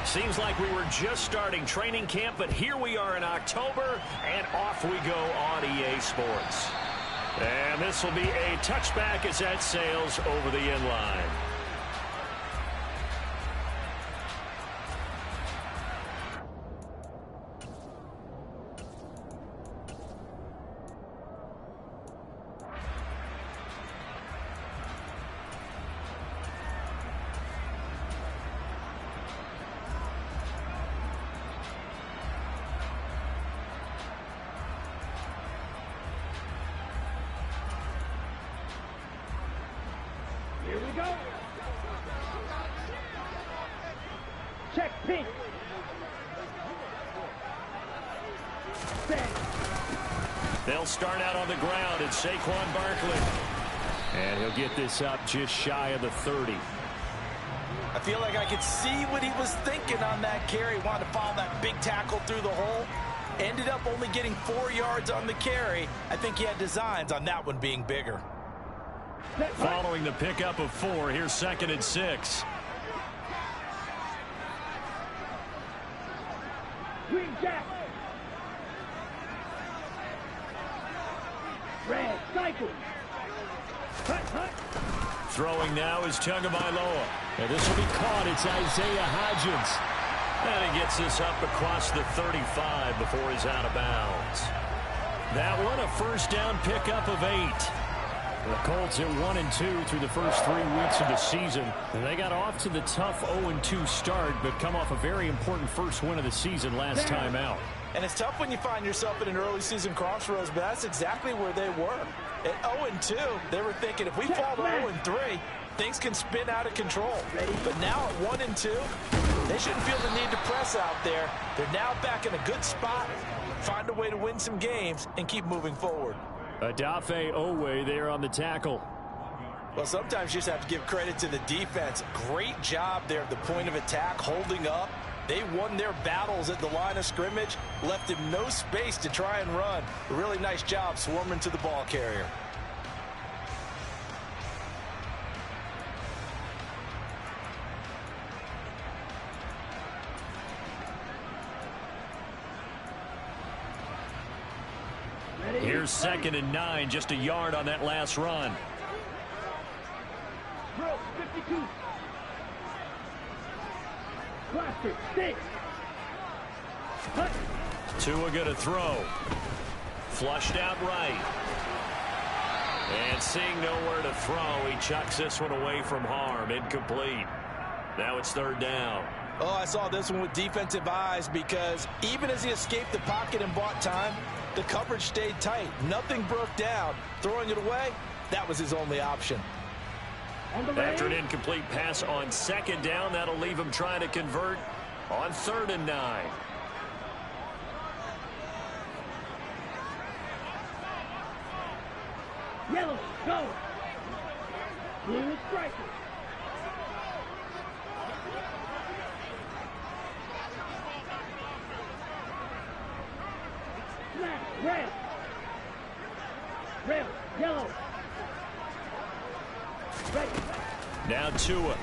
Seems like we were just starting training camp, but here we are in October, and off we go on EA Sports. And this will be a touchback as that sails over the end line. Here we go. Check pink. They'll start out on the ground. It's Saquon Barkley. And he'll get this up just shy of the 30. I feel like I could see what he was thinking on that carry. Wanted to follow that big tackle through the hole. Ended up only getting 4 yards on the carry. I think he had designs on that one being bigger. Following the pickup of 4, here's 2nd and 6. Green jack. Red cycle. Throwing now is Tagovailoa. And this will be caught. It's Isaiah Hodgins. And he gets this up across the 35 before he's out of bounds. That one, a first down pickup of 8. The Colts at 1-2 through the first 3 weeks of the season. And they got off to the tough 0-2 start, but come off a very important first win of the season last time out. And it's tough when you find yourself in an early season crossroads, but that's exactly where they were. At 0-2, they were thinking if we fall to 0-3, things can spin out of control. But now at 1-2, they shouldn't feel the need to press out there. They're now back in a good spot, find a way to win some games, and keep moving forward. Odafe Oweh there on the tackle. Well, sometimes you just have to give credit to the defense. Great job there at the point of attack, holding up. They won their battles at the line of scrimmage, left him no space to try and run. A really nice job swarming to the ball carrier. Here's 2nd and 9, just a yard on that last run. Bro, 52. Cluster, 6. Tua gonna throw. Flushed out right. And seeing nowhere to throw, he chucks this one away from harm. Incomplete. Now it's 3rd down. Oh, I saw this one with defensive eyes because even as he escaped the pocket and bought time, the coverage stayed tight. Nothing broke down. Throwing it away, that was his only option. After an incomplete pass on 2nd down, that'll leave him trying to convert on 3rd and 9. Yellow, go. Blue is striker. Black, red. Red, yellow. Red. Now Tua.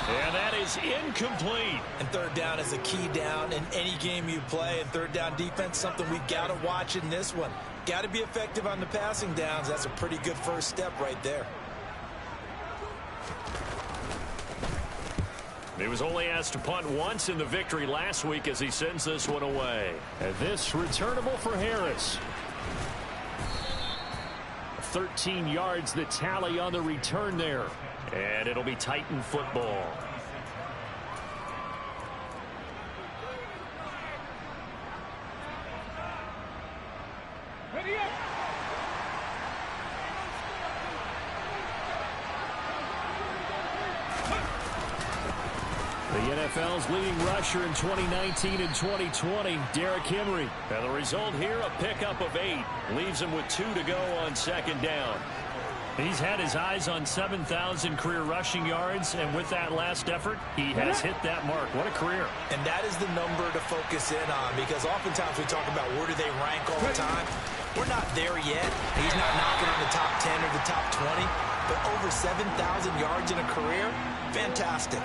And that is incomplete. And 3rd down is a key down in any game you play. And 3rd down defense, something we've got to watch in this one. Got to be effective on the passing downs. That's a pretty good first step right there. He was only asked to punt once in the victory last week as he sends this one away. And this returnable for Harris. 13 yards the tally on the return there. And it'll be Titan football. Ready up. The NFL's leading rusher in 2019 and 2020, Derrick Henry. And the result here, a pickup of 8. Leaves him with 2 to go on 2nd down. He's had his eyes on 7,000 career rushing yards, and with that last effort, he has hit that mark. What a career. And that is the number to focus in on, because oftentimes we talk about where do they rank all the time. We're not there yet. He's not knocking on the top 10 or the top 20, but over 7,000 yards in a career, Fantastic.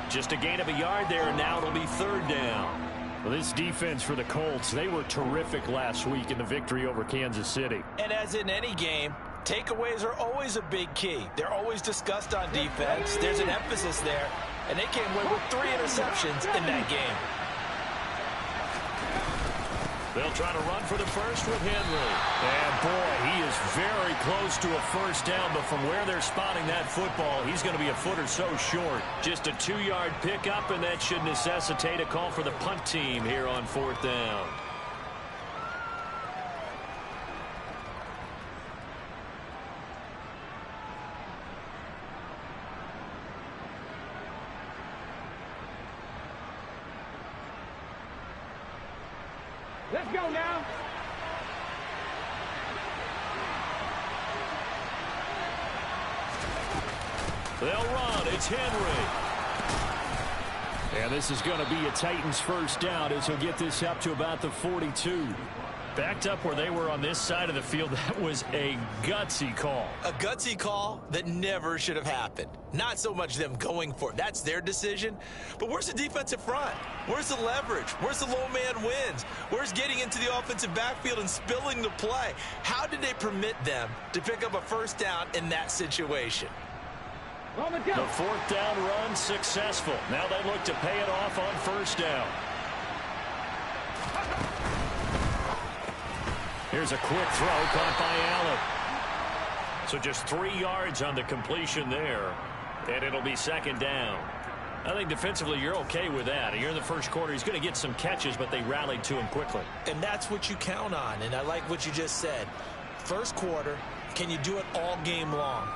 Just a gain of a yard there, and now it'll be third down. Well, this defense for the Colts, they were terrific last week in the victory over Kansas City. And as in any game, takeaways are always a big key. They're always discussed on defense. There's an emphasis there, and they came away with 3 interceptions in that game. They'll try to run for the first with Henry. And, boy, he is very close to a first down, but from where they're spotting that football, he's going to be a foot or so short. Just a 2-yard pickup, and that should necessitate a call for the punt team here on 4th down. Let's go now. They'll run. It's Henry. And this is going to be a Titans first down as he'll get this up to about the 42. Backed up where they were on this side of the field. That was a gutsy call. A gutsy call that never should have happened. Not so much them going for it. That's their decision. But where's the defensive front? Where's the leverage? Where's the low man wins? Where's getting into the offensive backfield and spilling the play? How did they permit them to pick up a first down in that situation? The 4th down run successful. Now they look to pay it off on first down. Here's a quick throw caught by Allen. So just 3 yards on the completion there. And it'll be second down. I think defensively you're okay with that. Here in the first quarter, he's going to get some catches, but they rallied to him quickly. And that's what you count on. And I like what you just said. First quarter, can you do it all game long?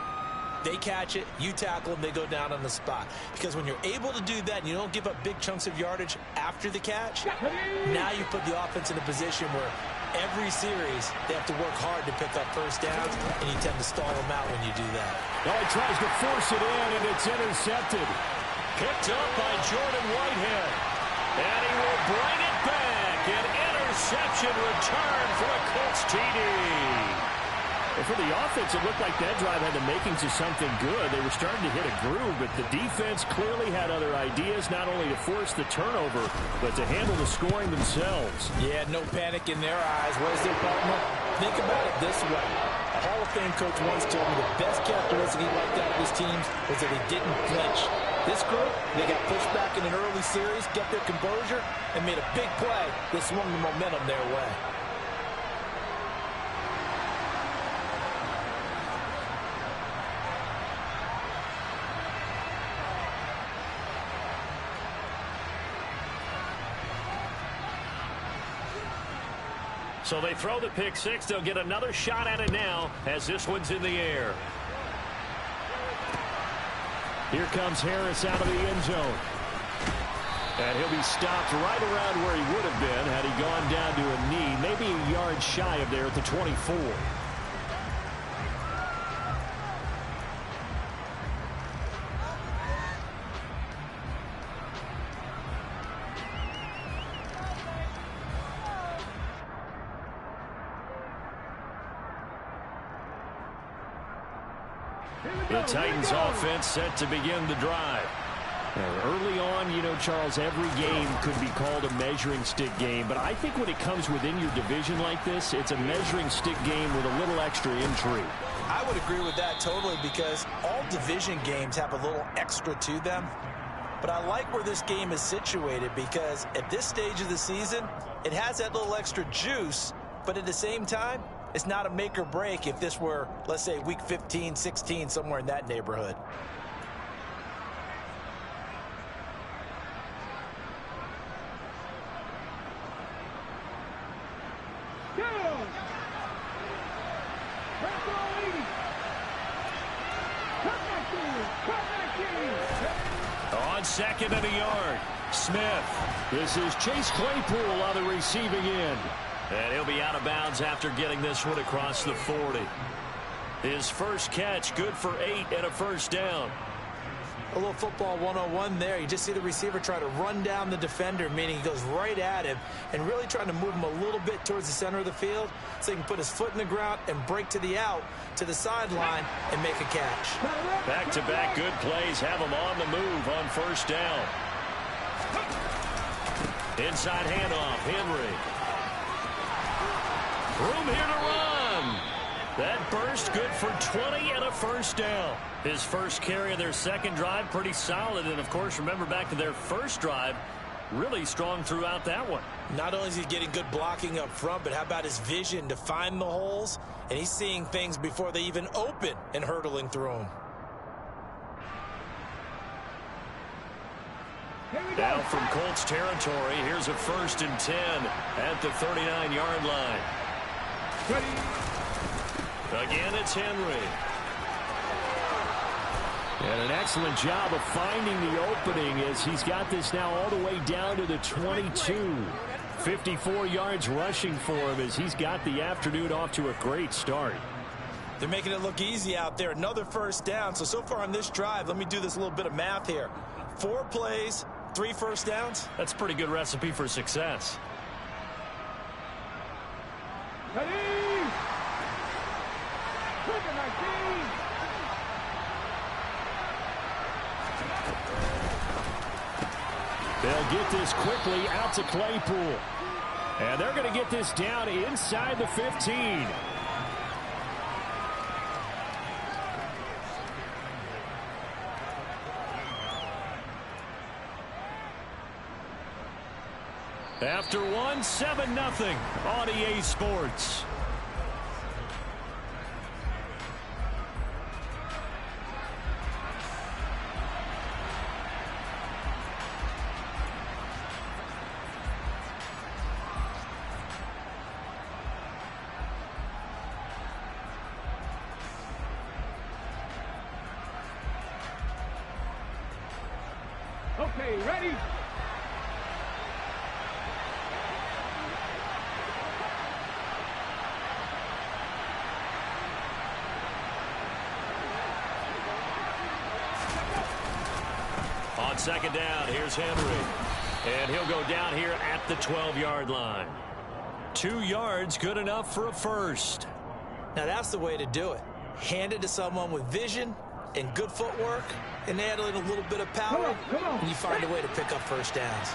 They catch it, you tackle them, they go down on the spot. Because when you're able to do that and you don't give up big chunks of yardage after the catch, now you put the offense in a position where every series they have to work hard to pick up first downs, and you tend to stall them out when you do that. Oh, he tries to force it in, and it's intercepted. Picked up by Jordan Whitehead. And he will bring it back. An interception return for a Colts TD. Well, for the offense, it looked like that drive had the makings of something good. They were starting to hit a groove, but the defense clearly had other ideas, not only to force the turnover, but to handle the scoring themselves. Yeah, no panic in their eyes. What is their partner? Think about it this way. A Hall of Fame coach once told me the best characteristic he liked out of his teams was that they didn't flinch. This group, they got pushed back in an early series, kept their composure, and made a big play that swung the momentum their way. So they throw the pick six. They'll get another shot at it now as this one's in the air. Here comes Harris out of the end zone. And he'll be stopped right around where he would have been had he gone down to a knee, maybe a yard shy of there at the 24. The Titans offense set to begin the drive. Early on, you know, Charles, every game could be called a measuring stick game, but I think when it comes within your division like this, it's a measuring stick game with a little extra intrigue. I would agree with that totally, because all division games have a little extra to them. But I like where this game is situated, because at this stage of the season, it has that little extra juice, but at the same time, it's not a make or break if this were, let's say, week 15, 16, somewhere in that neighborhood. On second and a yard, Smith. This is Chase Claypool on the receiving end. And he'll be out of bounds after getting this one across the 40. His first catch, good for 8 and a first down. A little football 101 there. You just see the receiver try to run down the defender, meaning he goes right at him and really trying to move him a little bit towards the center of the field so he can put his foot in the ground and break to the out, to the sideline, and make a catch. Back-to-back good plays have him on the move on first down. Inside handoff, Henry. Room here to run. That burst good for 20 and a first down. His first carry of their second drive, pretty solid. And, of course, remember back to their first drive, really strong throughout that one. Not only is he getting good blocking up front, but how about his vision to find the holes? And he's seeing things before they even open and hurdling through them. Now from Colts territory, here's a 1st and 10 at the 39-yard line. Again, it's Henry. And an excellent job of finding the opening as he's got this now all the way down to the 22. 54 yards rushing for him as he's got the afternoon off to a great start. They're making it look easy out there. Another first down. So far on this drive, let me do this little bit of math here. 4 plays, 3 first downs. That's a pretty good recipe for success. They'll get this quickly out to Claypool. And they're going to get this down inside the 15. After one, 7-0 on EA Sports. Okay, ready? On second down, here's Henry. And he'll go down here at the 12-yard line. 2 yards, good enough for a first. Now that's the way to do it. Hand it to someone with vision and good footwork, and add in a little bit of power, and you find a way to pick up first downs.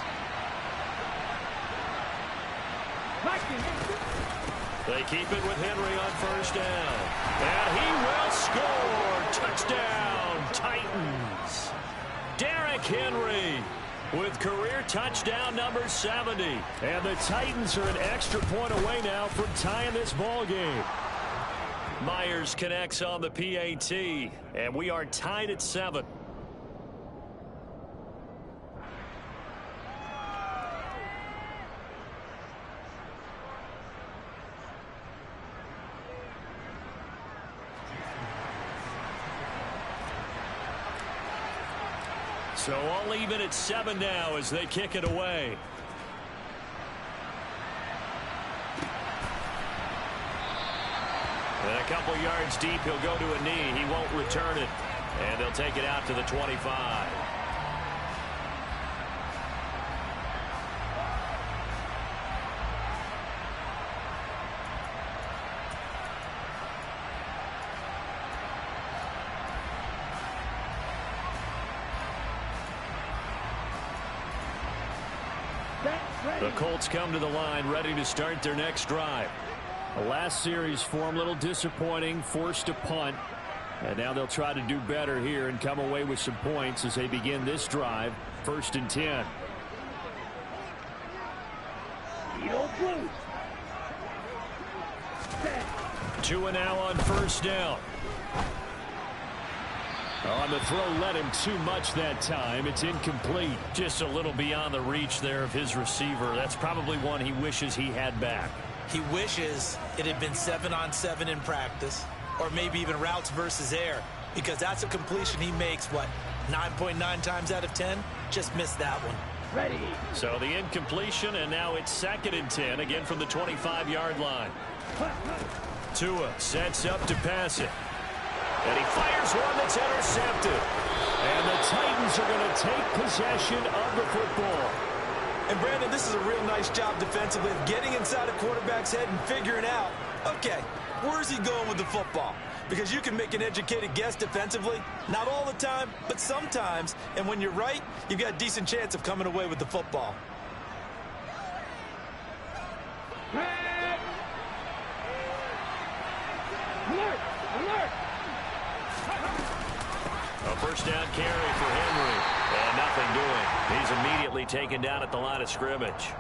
They keep it with Henry on first down. And he will score. Touchdown, Titans. Derrick Henry with career touchdown number 70. And the Titans are an extra point away now from tying this ball game. Myers connects on the PAT, and we are tied at 7. So all even at 7 now as they kick it away. And a couple yards deep, he'll go to a knee. He won't return it. And they'll take it out to the 25. The Colts come to the line, ready to start their next drive. The last series for them, a little disappointing, forced to punt. And now they'll try to do better here and come away with some points as they begin this drive, 1st and 10. Tua now on first down. On the throw, led him too much that time. It's incomplete. Just a little beyond the reach there of his receiver. That's probably one he wishes he had back. He wishes it had been 7-on-7 in practice, or maybe even routes versus air, because that's a completion he makes, 9.9 times out of 10? Just missed that one. Ready. So the incompletion, and now it's 2nd and 10, again from the 25-yard line. Tua sets up to pass it. And he fires one that's intercepted. And the Titans are going to take possession of the football. And Brandon, this is a real nice job defensively of getting inside a quarterback's head and figuring out, okay, where's he going with the football? Because you can make an educated guess defensively, not all the time, but sometimes. And when you're right, you've got a decent chance of coming away with the football. Alert! Alert! A first down carry for Henry. And nothing doing. He's immediately taken down at the line of scrimmage.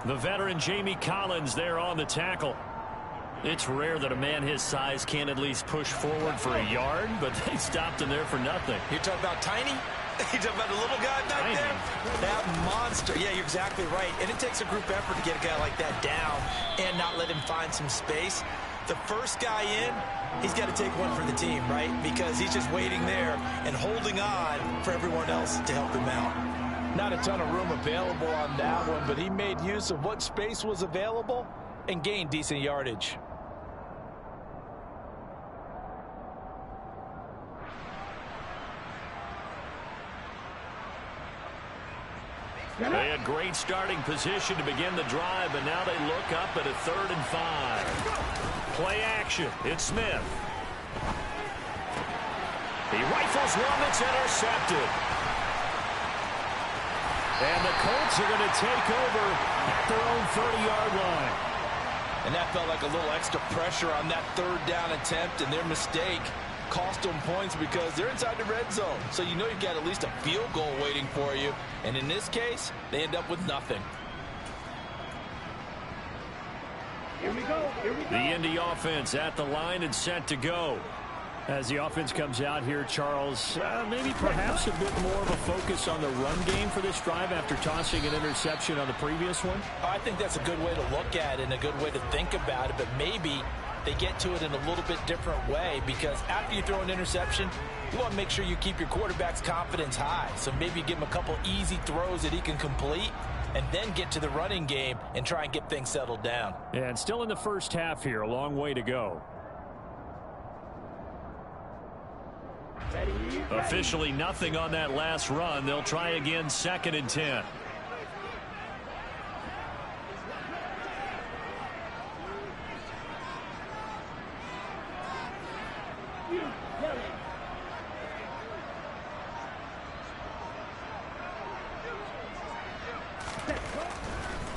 The veteran Jamie Collins there on the tackle. It's rare that a man his size can't at least push forward for a yard, but they stopped him there for nothing. You're talking about tiny? You're talking about the little guy back there? That monster. Yeah, you're exactly right. And it takes a group effort to get a guy like that down and not let him find some space. The first guy in, he's got to take one for the team, right? Because he's just waiting there and holding on for everyone else to help him out. Not a ton of room available on that one, but he made use of what space was available and gained decent yardage. They had great starting position to begin the drive, but now they look up at a 3rd and 5. Play action. It's Smith. He rifles one that's intercepted. And the Colts are going to take over at their own 30-yard line. And that felt like a little extra pressure on that 3rd down attempt, and their mistake cost them points because they're inside the red zone. So you know you've got at least a field goal waiting for you. And in this case, they end up with nothing. Here we go. Here we go. The Indy offense at the line and set to go. As the offense comes out here, Charles, maybe perhaps a bit more of a focus on the run game for this drive after tossing an interception on the previous one? I think that's a good way to look at it and a good way to think about it, but maybe they get to it in a little bit different way, because after you throw an interception, you want to make sure you keep your quarterback's confidence high. So maybe you give him a couple easy throws that he can complete and then get to the running game and try and get things settled down. And still in the first half here, a long way to go. Officially nothing on that last run. They'll try again, 2nd and 10.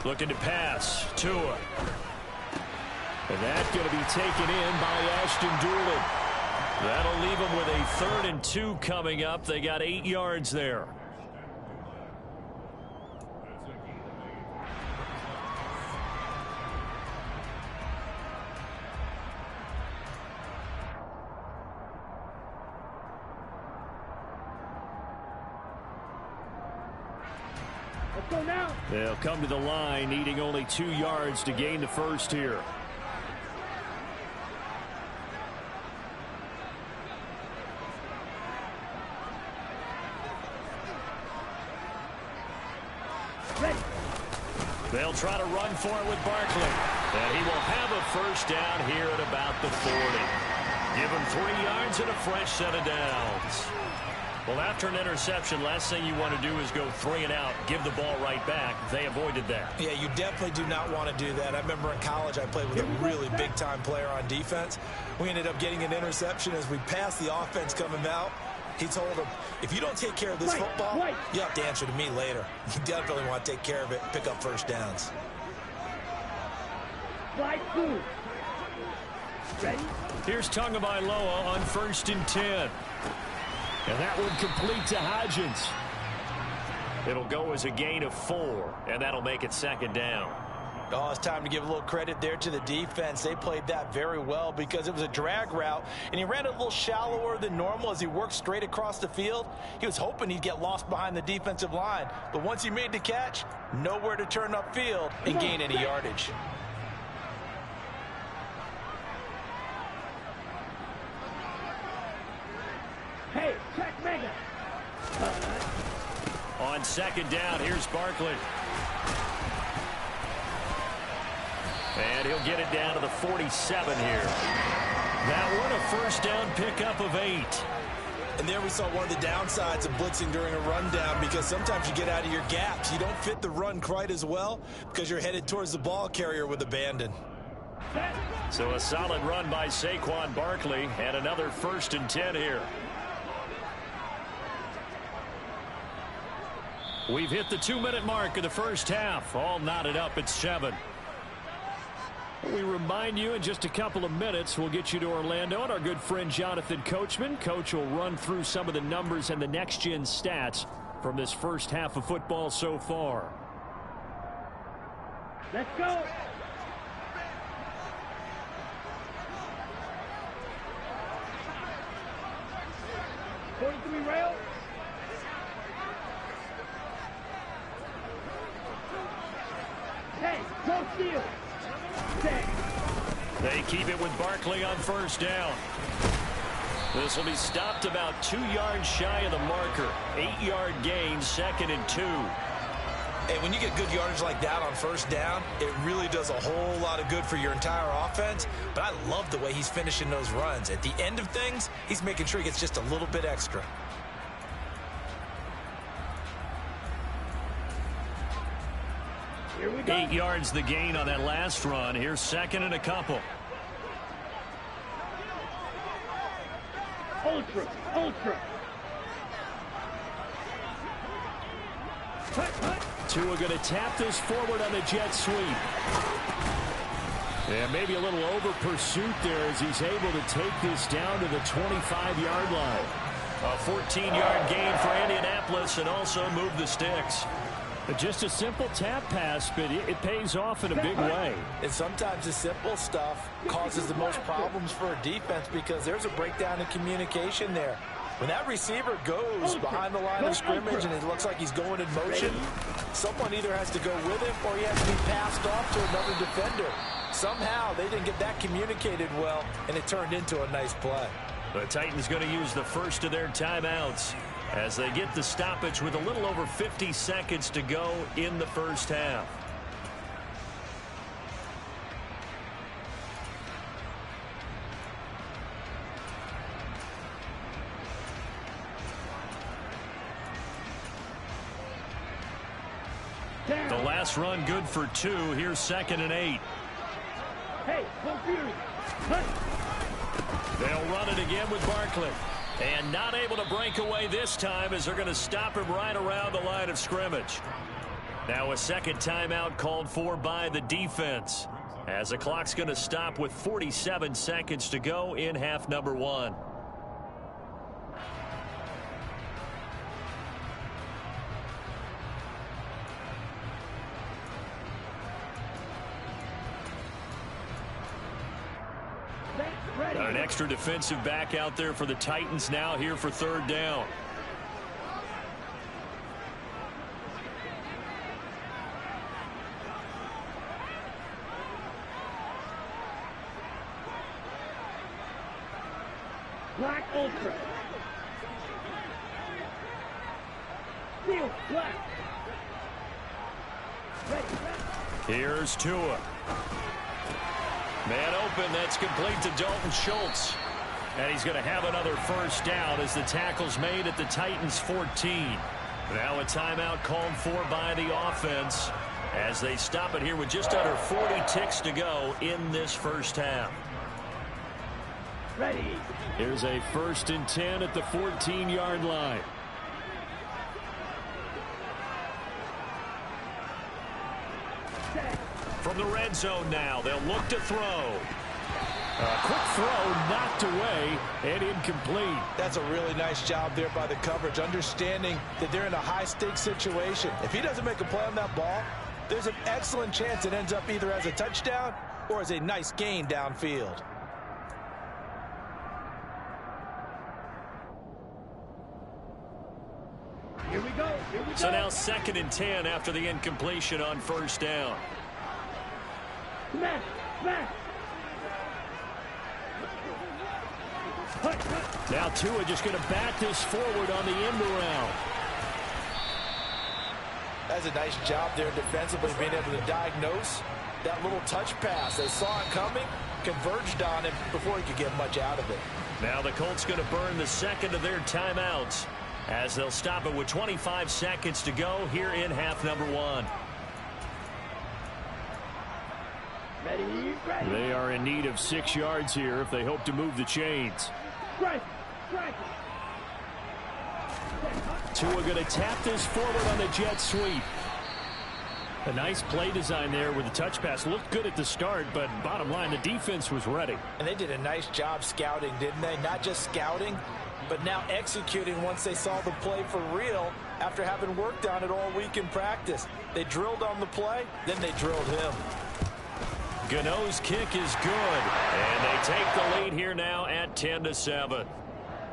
Looking to pass. Tua. And that's going to be taken in by Ashton Dulin. That'll leave them with a 3rd and 2 coming up. They got 8 yards there. Let's go now. They'll come to the line, needing only 2 yards to gain the first here. Ready. They'll try to run for it with Barkley. And he will have a first down here at about the 40. Give him 3 yards and a fresh set of downs. Well, after an interception, last thing you want to do is go 3 and out, give the ball right back. They avoided that. Yeah, you definitely do not want to do that. I remember in college I played with a really big-time player on defense. We ended up getting an interception as we passed the offense coming out. He told him, if you don't take care of this football, you have to answer to me later. You definitely want to take care of it, pick up first downs. Slide through. Ready? Here's Tagovailoa on 1st and 10. And that one complete to Hodgins. It'll go as a gain of 4, and that'll make it 2nd down. Oh, it's time to give a little credit there to the defense. They played that very well because it was a drag route, and he ran it a little shallower than normal as he worked straight across the field. He was hoping he'd get lost behind the defensive line, but once he made the catch, nowhere to turn upfield and gain any yardage. Hey, check Mega. On 2nd down, here's Barkley. And he'll get it down to the 47 here. That one a first down pickup of 8. And there we saw one of the downsides of blitzing during a rundown, because sometimes you get out of your gaps. You don't fit the run quite as well because you're headed towards the ball carrier with abandon. So a solid run by Saquon Barkley, and another 1st and 10 here. We've hit the 2-minute mark of the first half. All knotted up at 7. We remind you in just a couple of minutes we'll get you to Orlando and our good friend Jonathan Coachman. Coach will run through some of the numbers and the next-gen stats from this first half of football so far. Let's go. Rail. Hey, go steal. They keep it with Barkley on 1st down. This will be stopped about 2 yards shy of the marker. 8-yard gain, 2nd and 2. Hey, when you get good yardage like that on 1st down, it really does a whole lot of good for your entire offense. But I love the way he's finishing those runs. At the end of things, he's making sure he gets just a little bit extra. Here we go. 8 yards the gain on that last run. Here's 2nd and a couple. Ultra. Tua going to tap this forward on the jet sweep. And maybe a little over pursuit there as he's able to take this down to the 25-yard line. A 14-yard gain for Indianapolis and also move the sticks. Just a simple tap pass, but it pays off in a big way. And sometimes the simple stuff causes the most problems for a defense because there's a breakdown in communication there. When that receiver goes behind the line of scrimmage and it looks like he's going in motion, someone either has to go with him or he has to be passed off to another defender. Somehow they didn't get that communicated well, and it turned into a nice play. The Titans going to use the first of their timeouts as they get the stoppage with a little over 50 seconds to go in the first half. The last run good for 2. Here's 2nd and 8. Hey, go Fury. Hunt. They'll run it again with Barkley. And not able to break away this time as they're going to stop him right around the line of scrimmage. Now a second timeout called for by the defense, as the clock's going to stop with 47 seconds to go in half number 1. An extra defensive back out there for the Titans now here for 3rd down. Black Ultra. Steel Black. Ready. Here's Tua. Man open, that's complete to Dalton Schultz. And he's going to have another 1st down as the tackle's made at the Titans' 14. Now a timeout called for by the offense as they stop it here with just under 40 ticks to go in this first half. Ready. Here's a 1st and 10 at the 14-yard line. From the red zone now, they'll look to throw. A quick throw knocked away and incomplete. That's a really nice job there by the coverage, understanding that they're in a high-stakes situation. If he doesn't make a play on that ball, there's an excellent chance it ends up either as a touchdown or as a nice gain downfield. Here we go. So now 2nd and 10 after the incompletion on 1st down. Smash. Now Tua just going to bat this forward on the end around. That's a nice job there defensively, being able to diagnose that little touch pass. They saw it coming, converged on it before he could get much out of it. Now the Colts going to burn the second of their timeouts as they'll stop it with 25 seconds to go here in half number 1. Ready, ready. They are in need of 6 yards here if they hope to move the chains. Strike, strike. Tua going to tap this forward on the jet sweep. A nice play design there with the touch pass. Looked good at the start, but bottom line, the defense was ready. And they did a nice job scouting, didn't they? Not just scouting, but now executing once they saw the play for real after having worked on it all week in practice. They drilled on the play, then they drilled him. Gano's kick is good, and they take the lead here now at 10-7.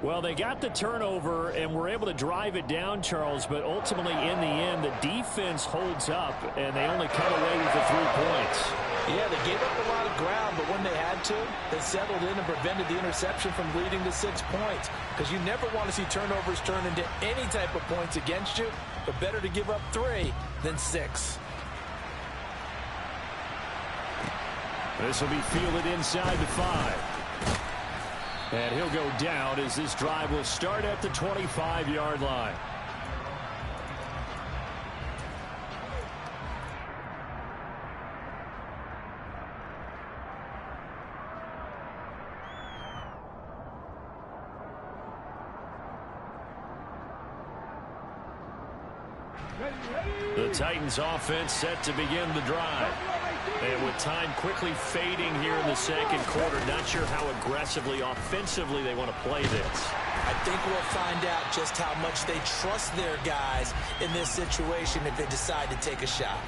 Well, they got the turnover and were able to drive it down, Charles, but ultimately in the end, the defense holds up, and they only come away with the 3 points. Yeah, they gave up a lot of ground, but when they had to, they settled in and prevented the interception from leading to 6 points. Because you never want to see turnovers turn into any type of points against you, but better to give up 3 than 6. This will be fielded inside the 5. And he'll go down as this drive will start at the 25-yard line. The Titans offense set to begin the drive. And with time quickly fading here in the second quarter, not sure how aggressively, offensively they want to play this. I think we'll find out just how much they trust their guys in this situation if they decide to take a shot.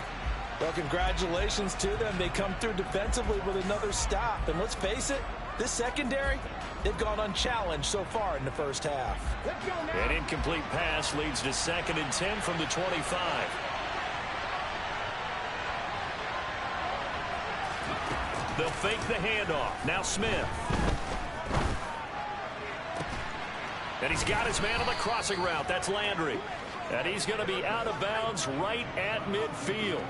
Well, congratulations to them. They come through defensively with another stop. And let's face it, this secondary, they've gone unchallenged so far in the first half. Let's go now. An incomplete pass leads to 2nd and 10 from the 25. They'll fake the handoff. Now Smith. And he's got his man on the crossing route. That's Landry. And he's going to be out of bounds right at midfield.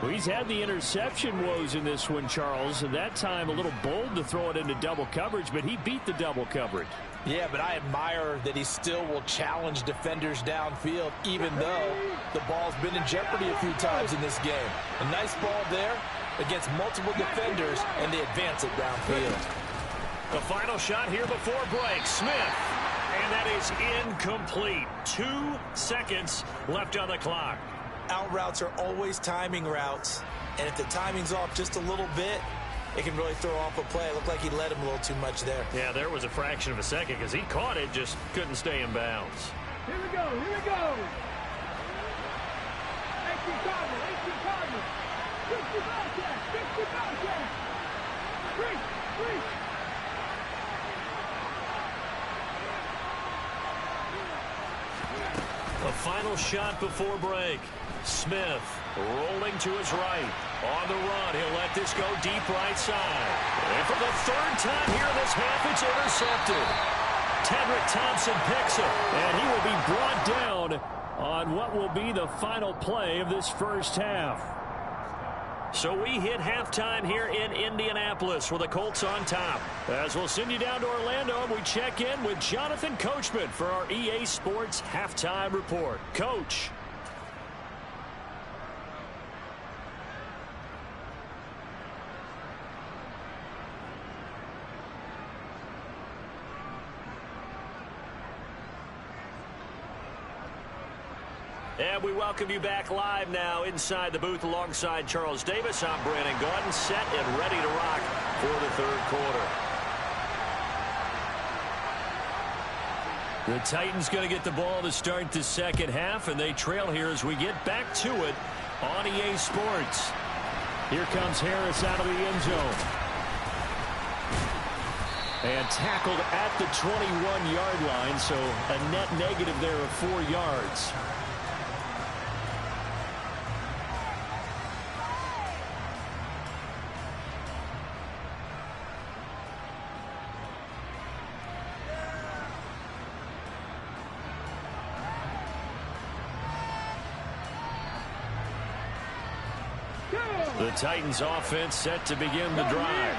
Well, he's had the interception woes in this one, Charles, and that time a little bold to throw it into double coverage, but he beat the double coverage. Yeah, but I admire that he still will challenge defenders downfield, even though the ball's been in jeopardy a few times in this game. A nice ball there against multiple defenders, and they advance it downfield. The final shot here before break. Smith. And that is incomplete. 2 seconds left on the clock. Out routes are always timing routes, and if the timing's off just a little bit, it can really throw off a play. It looked like he let him a little too much there. Yeah, there was a fraction of a second because he caught it, just couldn't stay in bounds. Here we go, here we go. 18 Cardinal, 18 Cardinal. 60 Bobcat, 60 Bobcat. Free, free. The final shot before break. Smith rolling to his right. On the run, he'll let this go deep right side. And for the 3rd time here in this half, it's intercepted. Tedrick Thompson picks it, and he will be brought down on what will be the final play of this first half. So we hit halftime here in Indianapolis with the Colts on top. As we'll send you down to Orlando, and we check in with Jonathan Coachman for our EA Sports Halftime Report. Coach. And we welcome you back live now inside the booth alongside Charles Davis. I'm Brandon Gaudin, set and ready to rock for the 3rd quarter. The Titans going to get the ball to start the second half, and they trail here as we get back to it on EA Sports. Here comes Harris out of the end zone. And tackled at the 21-yard line, so a net negative there of 4 yards. The Titans offense set to begin the drive.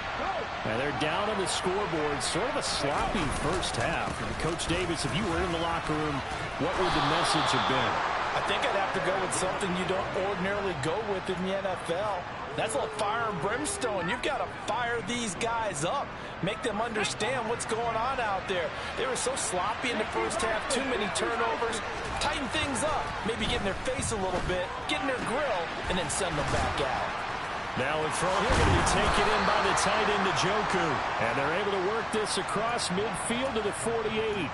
And they're down on the scoreboard. Sort of a sloppy first half. And Coach Davis, if you were in the locker room, what would the message have been? I think I'd have to go with something you don't ordinarily go with in the NFL. That's a little fire and brimstone. You've got to fire these guys up. Make them understand what's going on out there. They were so sloppy in the first half. Too many turnovers. Tighten things up. Maybe get in their face a little bit. Get in their grill. And then send them back out. Now a throw here going to be taken in by the tight end, Njoku. And they're able to work this across midfield to the 48.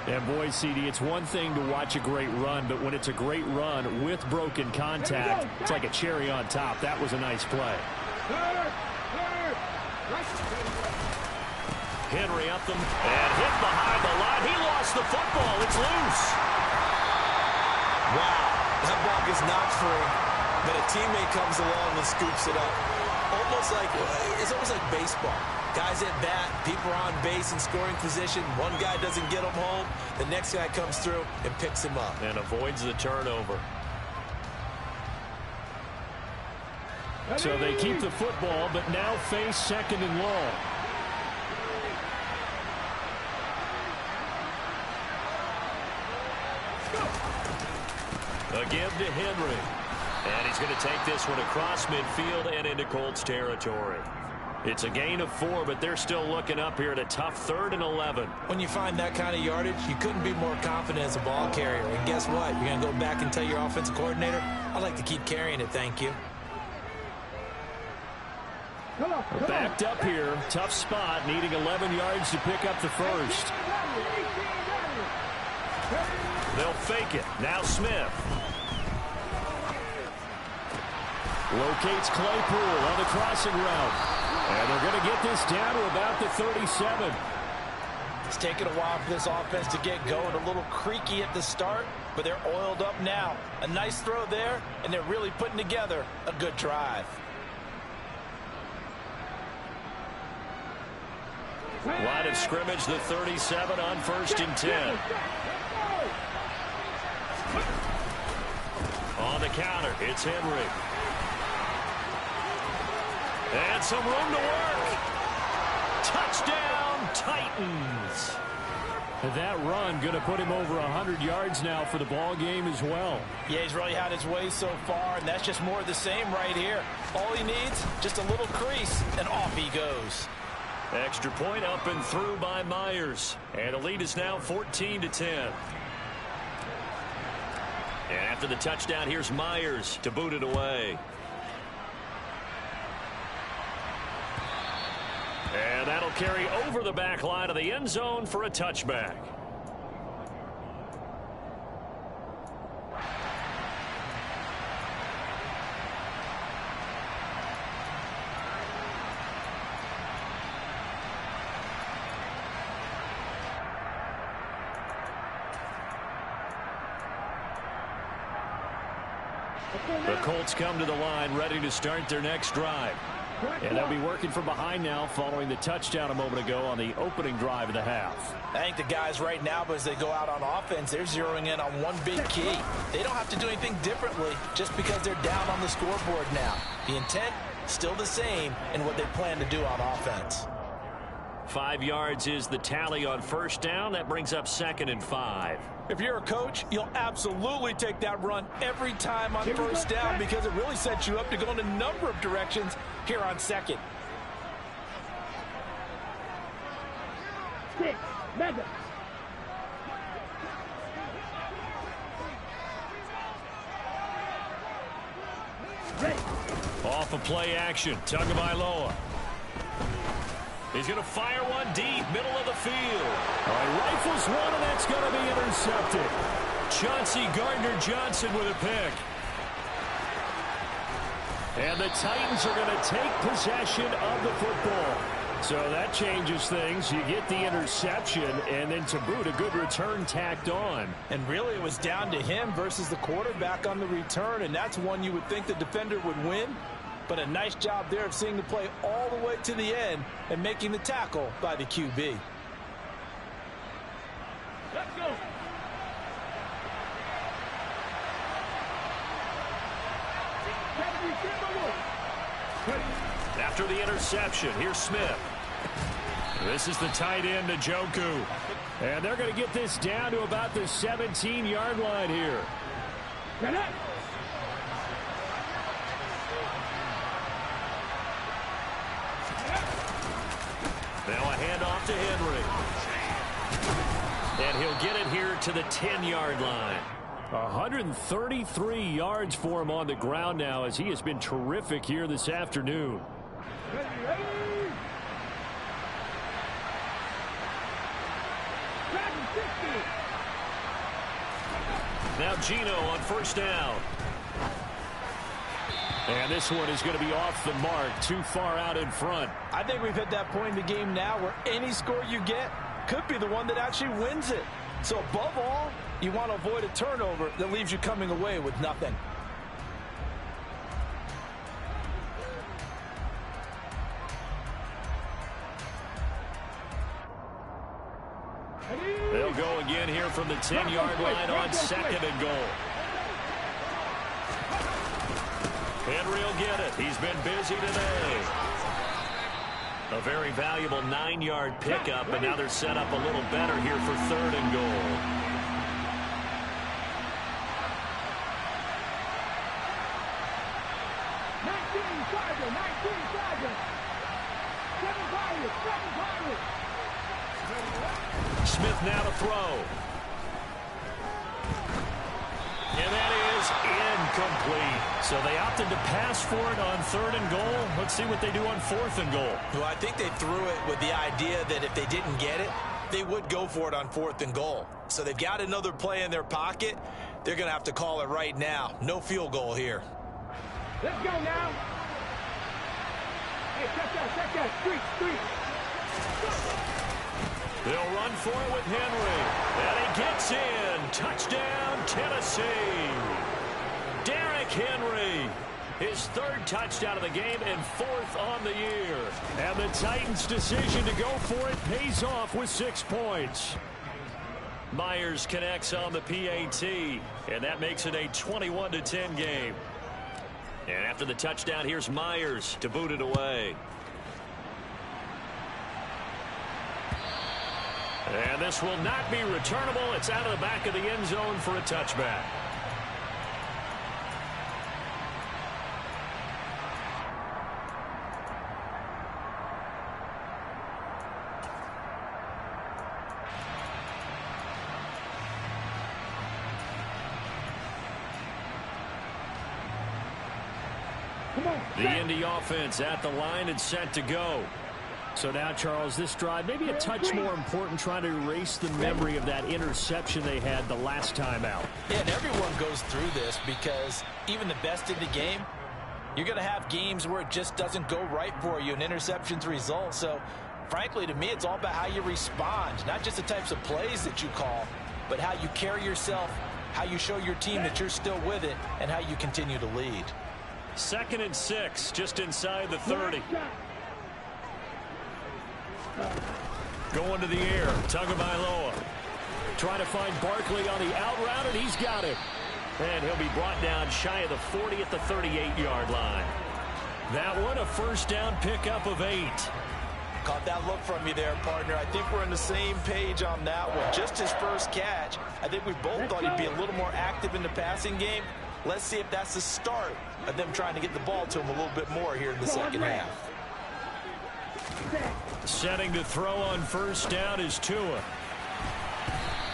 And boy, CD, it's one thing to watch a great run, but when it's a great run with broken contact, it's like a cherry on top. That was a nice play. Henry up them and hit behind the line. He lost the football. It's loose. Wow, that ball gets knocked free, but a teammate comes along and scoops it up. It's almost like baseball. Guys at bat, people are on base in scoring position. One guy doesn't get him home. The next guy comes through and picks him up. And avoids the turnover. So they keep the football, but now face second and long. A give to Henry. And he's going to take this one across midfield and into Colts territory. It's a gain of 4, but they're still looking up here at a tough 3rd and 11. When you find that kind of yardage, you couldn't be more confident as a ball carrier. And guess what? You're going to go back and tell your offensive coordinator, I'd like to keep carrying it, thank you. Backed up here. Tough spot, needing 11 yards to pick up the first. They'll fake it. Now Smith. Locates Claypool on the crossing route. And they're going to get this down to about the 37. It's taken a while for this offense to get going. A little creaky at the start, but they're oiled up now. A nice throw there, and they're really putting together a good drive. Line of scrimmage, the 37 on 1st and 10. On the counter, it's Henry. And some room to work. Touchdown, Titans. That run going to put him over 100 yards now for the ball game as well. Yeah, he's really had his way so far, and that's just more of the same right here. All he needs, just a little crease, and off he goes. Extra point up and through by Myers. And the lead is now 14-10. And after the touchdown, here's Myers to boot it away. And that'll carry over the back line of the end zone for a touchback. The Colts come to the line ready to start their next drive. And they'll be working from behind now following the touchdown a moment ago on the opening drive of the half. I think the guys right now, as they go out on offense, they're zeroing in on one big key. They don't have to do anything differently just because they're down on the scoreboard now. The intent, still the same in what they plan to do on offense. 5 yards is the tally on first down. That brings up 2nd and 5. If you're a coach, you'll absolutely take that run every time on first down because it really sets you up to go in a number of directions here on second. Off of play action, Tagovailoa. He's going to fire one deep, middle of the field. Rifles one, and that's going to be intercepted. Chauncey Gardner-Johnson with a pick. And the Titans are going to take possession of the football. So that changes things. You get the interception, and then to boot, a good return tacked on. And really, it was down to him versus the quarterback on the return, and that's one you would think the defender would win. But a nice job there of seeing the play all the way to the end and making the tackle by the QB. Let's go. Number 1. After the interception, here's Smith. This is the tight end, Njoku. And they're going to get this down to about the 17-yard line here. Now a handoff to Henry. And he'll get it here to the 10-yard line. 133 yards for him on the ground now, as he has been terrific here this afternoon. Now Geno on first down. And this one is going to be off the mark, too far out in front. I think we've hit that point in the game now where any score you get could be the one that actually wins it. So above all, you want to avoid a turnover that leaves you coming away with nothing. They'll go again here from the 10-yard line on second and goal. Henry will get it. He's been busy today. A very valuable 9-yard pickup, and now they're set up a little better here for third and goal. Smith now to throw. And that is incomplete. So they opted to pass for it on third and goal. Let's see what they do on fourth and goal. Well, I think they threw it with the idea that if they didn't get it, they would go for it on fourth and goal. So they've got another play in their pocket. They're going to have to call it right now. No field goal here. Let's go now. Hey, check that. Street. They'll run for it with Henry. And he gets in. Touchdown, Tennessee. Derrick Henry. His third touchdown of the game and fourth on the year. And the Titans' decision to go for it pays off with 6 points. Myers connects on the PAT. And that makes it a 21-10 game. And after the touchdown, here's Myers to boot it away. And this will not be returnable. It's out of the back of the end zone for a touchback. The Indy offense at the line and set to go. So now, Charles, this drive maybe a touch more important, trying to erase the memory of that interception they had the last time out. Yeah, and everyone goes through this because even the best in the game, you're going to have games where it just doesn't go right for you, and interceptions result. So, frankly, to me, it's all about how you respond, not just the types of plays that you call, but how you carry yourself, how you show your team that you're still with it, and how you continue to lead. 2nd and 6, just inside the 30. Going to the air, Tagovailoa. Trying to find Barkley on the out route, and he's got him. And he'll be brought down shy of the 40 at the 38-yard line. That one, a first down pickup of 8. Caught that look from you there, partner. I think we're on the same page on that one. Just his first catch. I think we both thought he'd be a little more active in the passing game. Let's see if that's the start of them trying to get the ball to him a little bit more here in the second half. Setting to throw on first down is Tua.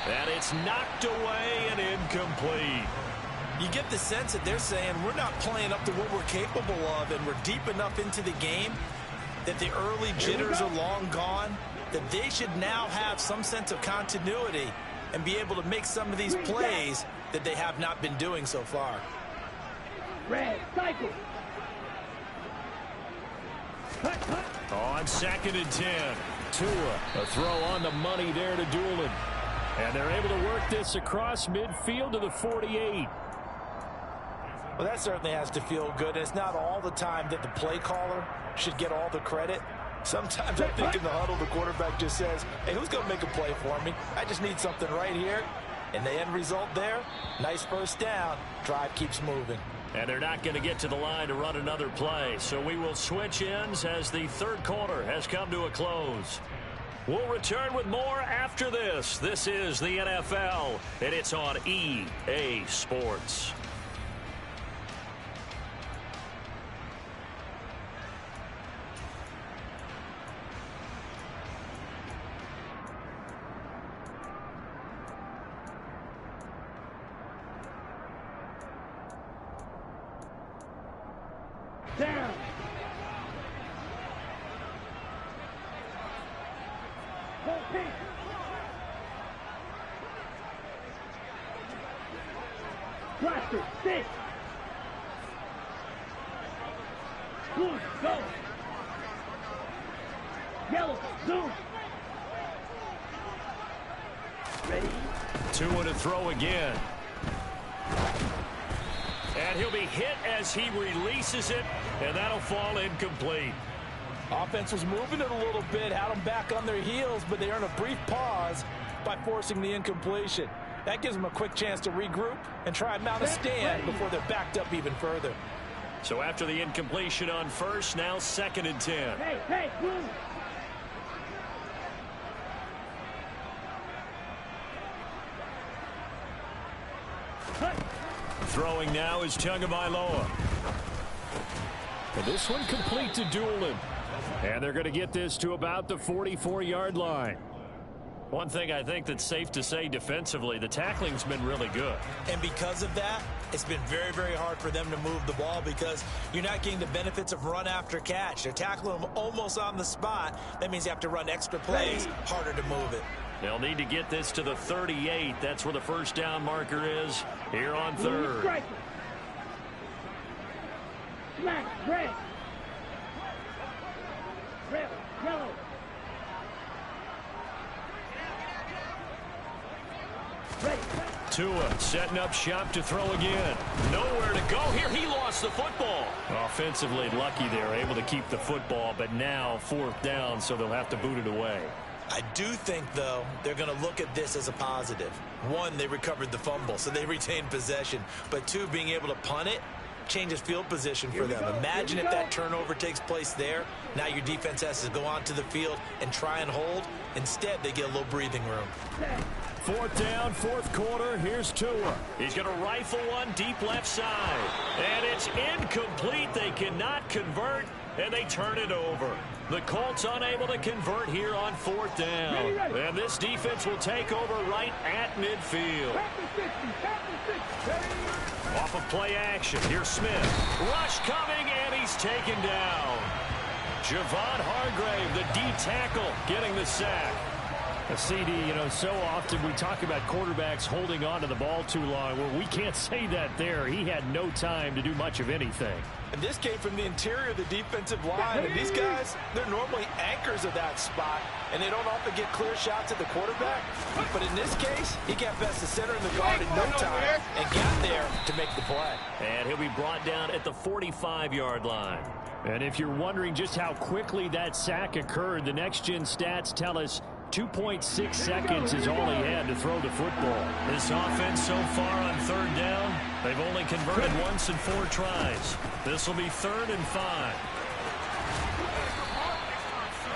And it's knocked away and incomplete. You get the sense that they're saying we're not playing up to what we're capable of, and we're deep enough into the game that the early jitters are long gone, that they should now have some sense of continuity and be able to make some of these plays that they have not been doing so far. Red, cycle. On 2nd and 10, Tua, a throw on the money there to Doolin. And they're able to work this across midfield to the 48. Well, that certainly has to feel good. It's not all the time that the play caller should get all the credit. Sometimes I think in the huddle, the quarterback just says, hey, who's going to make a play for me? I just need something right here. And the end result there, nice first down. Drive keeps moving. And they're not going to get to the line to run another play. So we will switch ends as the third quarter has come to a close. We'll return with more after this. This is the NFL, and it's on EA Sports. Down. Go pick. Blaster, stick. Blue, go. Yellow, zoom. Ready? Tua to throw again. And he'll be hit as he releases it, and that'll fall incomplete. Offense was moving it a little bit, had them back on their heels, but they earned a brief pause by forcing the incompletion. That gives them a quick chance to regroup and try and mount a stand before they're backed up even further. So after the incompletion on first, now 2nd and 10. Hey, blue. Throwing now is Tagovailoa. And this one complete to Doolin. And they're going to get this to about the 44-yard line. One thing I think that's safe to say defensively, the tackling's been really good. And because of that, it's been very, very hard for them to move the ball because you're not getting the benefits of run after catch. They're tackling them almost on the spot. That means you have to run extra plays, harder to move it. They'll need to get this to the 38. That's where the first down marker is here on third. Smack, red. Red, yellow. Ready. Tua setting up shop to throw again. Nowhere to go here. He lost the football. Offensively lucky they're able to keep the football, but now 4th down, so they'll have to boot it away. I do think, though, they're going to look at this as a positive. One, they recovered the fumble, so they retained possession. But two, being able to punt it changes field position for them. Imagine if that turnover takes place there. Now your defense has to go onto the field and try and hold. Instead, they get a little breathing room. 4th down, 4th quarter. Here's Tua. He's going to rifle one deep left side. And it's incomplete. They cannot convert, and they turn it over. The Colts unable to convert here on 4th down. And this defense will take over right at midfield. Off of play action. Here's Smith. Rush coming, and he's taken down. Javon Hargrave, the D tackle, getting the sack. A CD, so often we talk about quarterbacks holding on to the ball too long. Well, we can't say that there. He had no time to do much of anything. And this came from the interior of the defensive line. And these guys, they're normally anchors of that spot, and they don't often get clear shots at the quarterback. But in this case, he got past the center and the guard in no time and got there to make the play. And he'll be brought down at the 45-yard line. And if you're wondering just how quickly that sack occurred, the next-gen stats tell us 2.6 seconds is all he had to throw the football. This offense so far on 3rd down, they've only converted once in 4 tries. This will be 3rd and 5.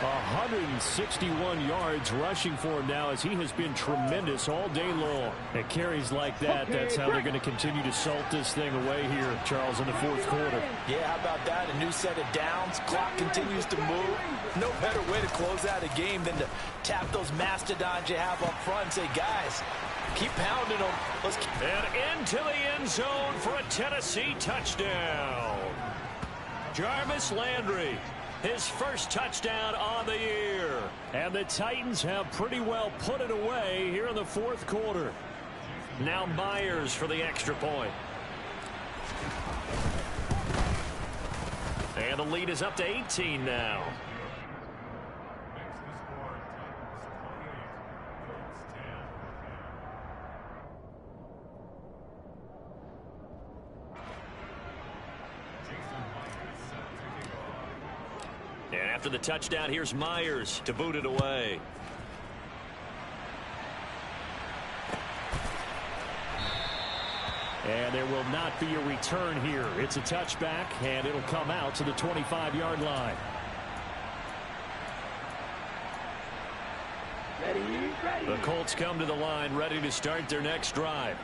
161 yards rushing for him now as he has been tremendous all day long. At carries like that, that's how they're going to continue to salt this thing away here, Charles, in the 4th quarter. Yeah, how about that? A new set of downs. Clock continues to move. No better way to close out a game than to tap those mastodons you have up front and say, guys, keep pounding them. And into the end zone for a Tennessee touchdown. Jarvis Landry, his first touchdown on the year. And the Titans have pretty well put it away here in the 4th quarter. Now Myers for the extra point. And the lead is up to 18 now. And after the touchdown, here's Myers to boot it away. And there will not be a return here. It's a touchback, and it'll come out to the 25-yard line. The Colts come to the line, ready to start their next drive.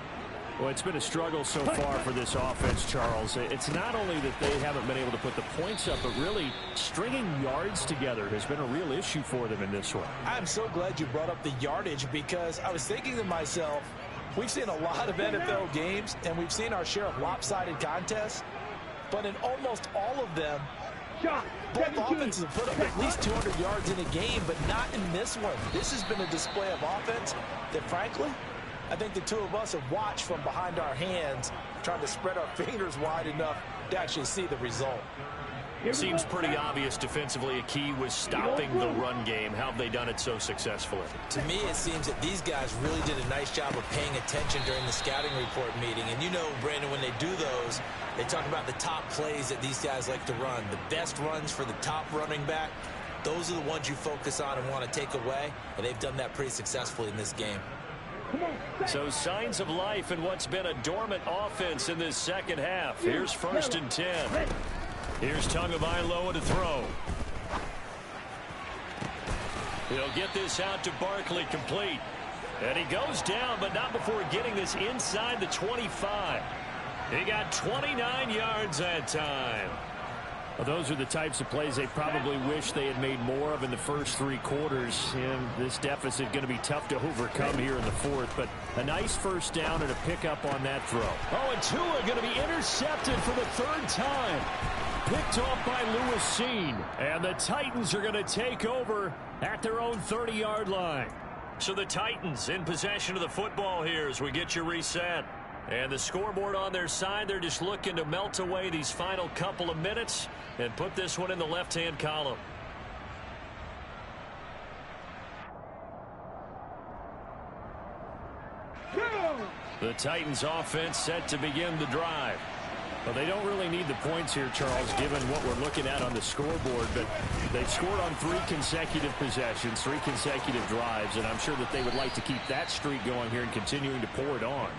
Well, it's been a struggle so far for this offense, Charles. It's not only that they haven't been able to put the points up, but really stringing yards together has been a real issue for them in this one. I'm so glad you brought up the yardage, because I was thinking to myself, we've seen a lot of NFL games, and we've seen our share of lopsided contests, but in almost all of them, both offenses have put up at least 200 yards in a game, but not in this one. This has been a display of offense that, frankly, I think the two of us have watched from behind our hands, trying to spread our fingers wide enough to actually see the result. It seems pretty obvious defensively a key was stopping the run game. How have they done it so successfully? To me, it seems that these guys really did a nice job of paying attention during the scouting report meeting. And you know, Brandon, when they do those, they talk about the top plays that these guys like to run. The best runs for the top running back, those are the ones you focus on and want to take away. And they've done that pretty successfully in this game. So signs of life in what's been a dormant offense in this second half. Here's 1st and 10. Here's Tagovailoa to throw. He'll get this out to Barkley, complete. And he goes down, but not before getting this inside the 25. He got 29 yards that time. Well, those are the types of plays they probably wish they had made more of in the first 3 quarters. And this deficit going to be tough to overcome here in the 4th. But a nice first down and a pickup on that throw. Oh, and Tua going to be intercepted for the 3rd time. Picked off by Lewis Cine. And the Titans are going to take over at their own 30-yard line. So the Titans in possession of the football here as we get you reset. And the scoreboard on their side, they're just looking to melt away these final couple of minutes and put this one in the left-hand column. The Titans offense set to begin the drive. Well, they don't really need the points here, Charles, given what we're looking at on the scoreboard. But they've scored on 3 consecutive possessions, 3 consecutive drives, and I'm sure that they would like to keep that streak going here and continuing to pour it on.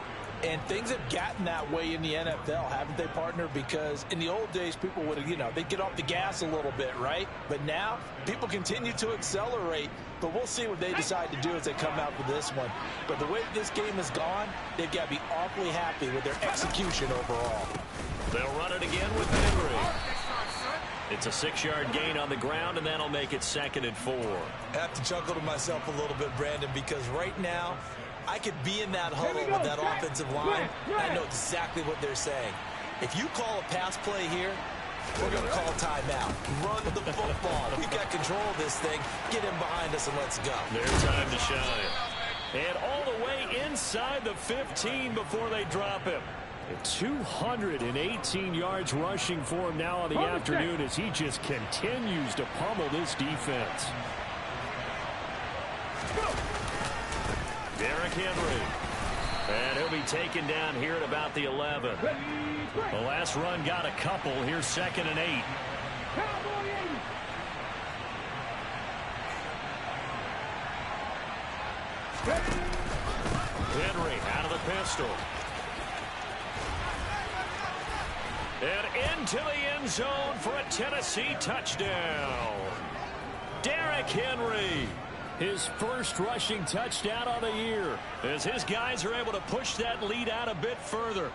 And things have gotten that way in the NFL, haven't they, partner? Because in the old days, people would, they'd get off the gas a little bit, right? But now, people continue to accelerate. But we'll see what they decide to do as they come out for this one. But the way this game has gone, they've got to be awfully happy with their execution overall. They'll run it again with Henry. It's a 6-yard gain on the ground, and that'll make it 2nd and 4. I have to chuckle to myself a little bit, Brandon, because right now, I could be in that huddle with that offensive line. I know exactly what they're saying. If you call a pass play here, we're going to call timeout. Run the football. We've got control of this thing. Get him behind us and let's go. Their time to shine. And all the way inside the 15 before they drop him. 218 yards rushing for him now on the afternoon as he just continues to pummel this defense. Derrick Henry. And he'll be taken down here at about the 11. The last run got a couple. Here's 2nd and 8. Henry out of the pistol. And into the end zone for a Tennessee touchdown. Derrick Henry. His first rushing touchdown of the year as his guys are able to push that lead out a bit further.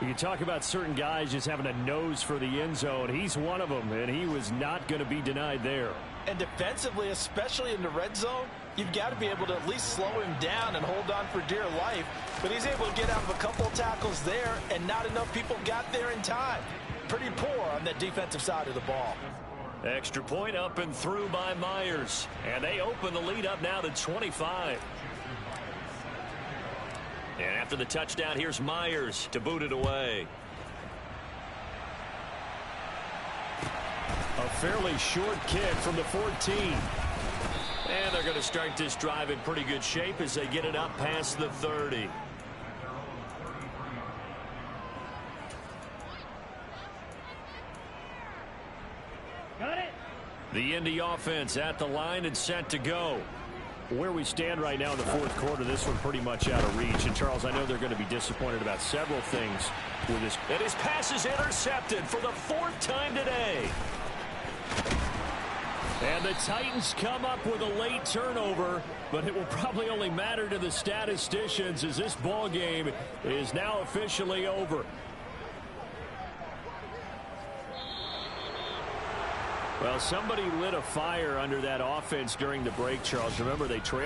You talk about certain guys just having a nose for the end zone. He's one of them, and he was not going to be denied there. And defensively, especially in the red zone, you've got to be able to at least slow him down and hold on for dear life. But he's able to get out of a couple of tackles there, and not enough people got there in time. Pretty poor on that defensive side of the ball. Extra point up and through by Myers. And they open the lead up now to 25. And after the touchdown, here's Myers to boot it away. A fairly short kick from the 14. And they're going to start this drive in pretty good shape as they get it up past the 30. Got it. The Indy offense at the line and set to go. Where we stand right now in the fourth quarter, this one pretty much out of reach. And, Charles, I know they're going to be disappointed about several things with this. And his pass is intercepted for the fourth time today. And the Titans come up with a late turnover, but it will probably only matter to the statisticians as this ball game is now officially over. Well, somebody lit a fire under that offense during the break, Charles. Remember, they trailed